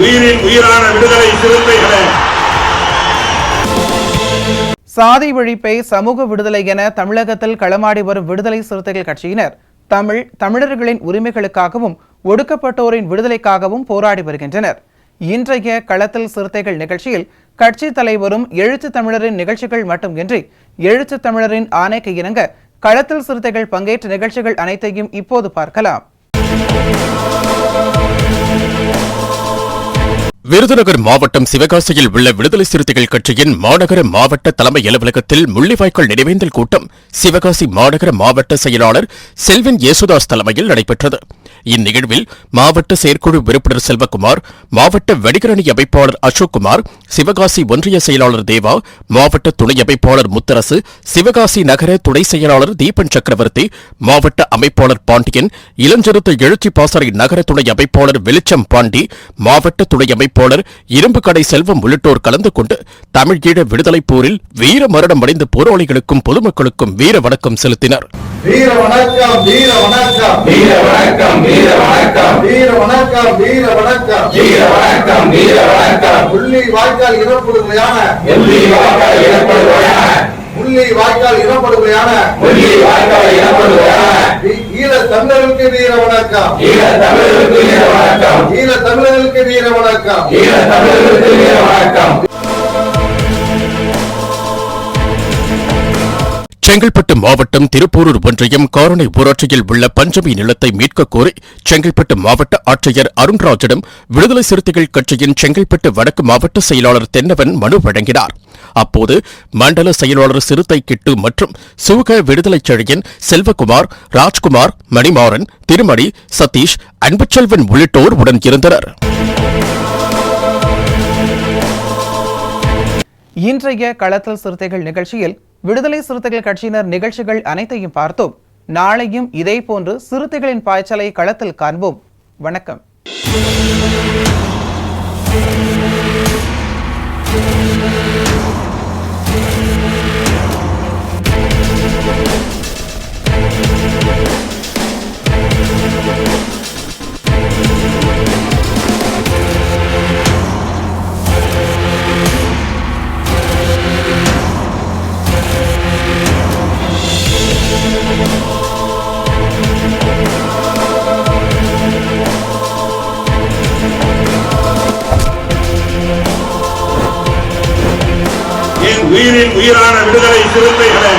உயிரின் உயிரான விடுதலை சிறுத்தைகளே, சாதி ஒழிப்பை சமூக விடுதலை என தமிழகத்தில் களமாடி வரும் விடுதலை சிறுத்தைகள் கட்சியினர் தமிழர்களின் உரிமைகளுக்காகவும் ஒடுக்கப்பட்டோரின் விடுதலைக்காகவும் போராடி வருகின்றனர். இன்றைய களத்தில் சிறுத்தைகள் நிகழ்ச்சியில் கட்சி தலைவரும் எழுத்து தமிழரின் நிகழ்ச்சிகள் மட்டுமின்றி எழுத்து தமிழரின் ஆணைக்கு இணங்க களத்தில் சிறுத்தைகள் பங்கேற்ற நிகழ்ச்சிகள் அனைத்தையும் இப்போது பார்க்கலாம். விருதுநகர் மாவட்டம் சிவகாசியில் உள்ள விடுதலை சிறுத்தைகள் கட்சியின் மாநகர மாவட்ட தலைமை அலுவலகத்தில் முள்ளிவாய்க்கால் நினைவேந்தல் கூட்டம் சிவகாசி மாநகர மாவட்ட செயலாளர் செல்வன் யேசுதாஸ் தலைமையில் நடைபெற்றது. இந்நிகழ்வில் மாவட்ட செயற்குழு உறுப்பினர் செல்வகுமார், மாவட்ட வணிகரணி அமைப்பாளர் அசோக்குமார், சிவகாசி ஒன்றிய செயலாளர் தேவா, மாவட்ட துணை அமைப்பாளர் முத்தரசு, சிவகாசி நகர துணை செயலாளர் தீபன் சக்கரவர்த்தி, மாவட்ட அமைப்பாளர் பாண்டியன், இளஞ்சிறுத்தை எழுச்சி பாசறை நகர துணை அமைப்பாளர் வெளிச்சம் பாண்டி, மாவட்ட துணை அமைப்பாளர் இரும்பு கடை செல்வம் உள்ளிட்டோர் கலந்து கொண்டு தமிழீழ விடுதலைப் போரில் வீர மரணம் அடைந்த போராளிகளுக்கும் பொதுமக்களுக்கும் வீர வணக்கம் செலுத்தினர். வீர வணக்கம், வீர வணக்கம், வீர வணக்கம், வீர வணக்கம், வீர வணக்கம், வீர வணக்கம், வீர வணக்கம், வீர வணக்கம். முள்ளி வாய்க்கால் இனப்படுகொலையான முள்ளி வாய்க்கால் இனப்படுகொலையான முள்ளி வாய்க்கால் இனப்படுகொலையான முள்ளி வாய்க்கால் இனப்படுகொலையான ஈழ தமிழர்களுக்கு வீர வணக்கம், ஈழ தமிழர்களுக்கு வீர வணக்கம், ஈழ தமிழர்களுக்கு வீர வணக்கம், ஈழ தமிழர்களுக்கு வீர வணக்கம். செங்கல்பட்டு மாவட்டம் திருப்பூரூர் ஒன்றியம் காரணை ஊராட்சியில் உள்ள பஞ்சமி நிலத்தை மீட்கக் கோரி செங்கல்பட்டு மாவட்ட ஆட்சியர் அருண்ராஜிடம் விடுதலை சிறுத்தைகள் கட்சியின் செங்கல்பட்டு வடக்கு மாவட்ட செயலாளர் தென்னவன் மனு வழங்கினார். அப்போது மண்டல செயலாளர் சிறுத்தை கிட்டு மற்றும் சுக விடுதலை செழியன் செல்வகுமார், ராஜ்குமார், மணிமாறன், திருமணி, சதீஷ், அன்புச்செல்வன் உள்ளிட்டோர் உடன் இருந்தனர். இன்றைய களத்தில் சிறுத்தைகள் நிகழ்ச்சியில் விடுதலை சிறுத்தைகள் கட்சியினர் நிகழ்ச்சிகள் அனைத்தையும் பார்த்தோம். நாளையும் இதேபோன்று சிறுத்தைகளின் பாய்ச்சலை களத்தில் காண்போம். வணக்கம். உயிரின் உயிரான விடுதலை சிறுத்தைகளே,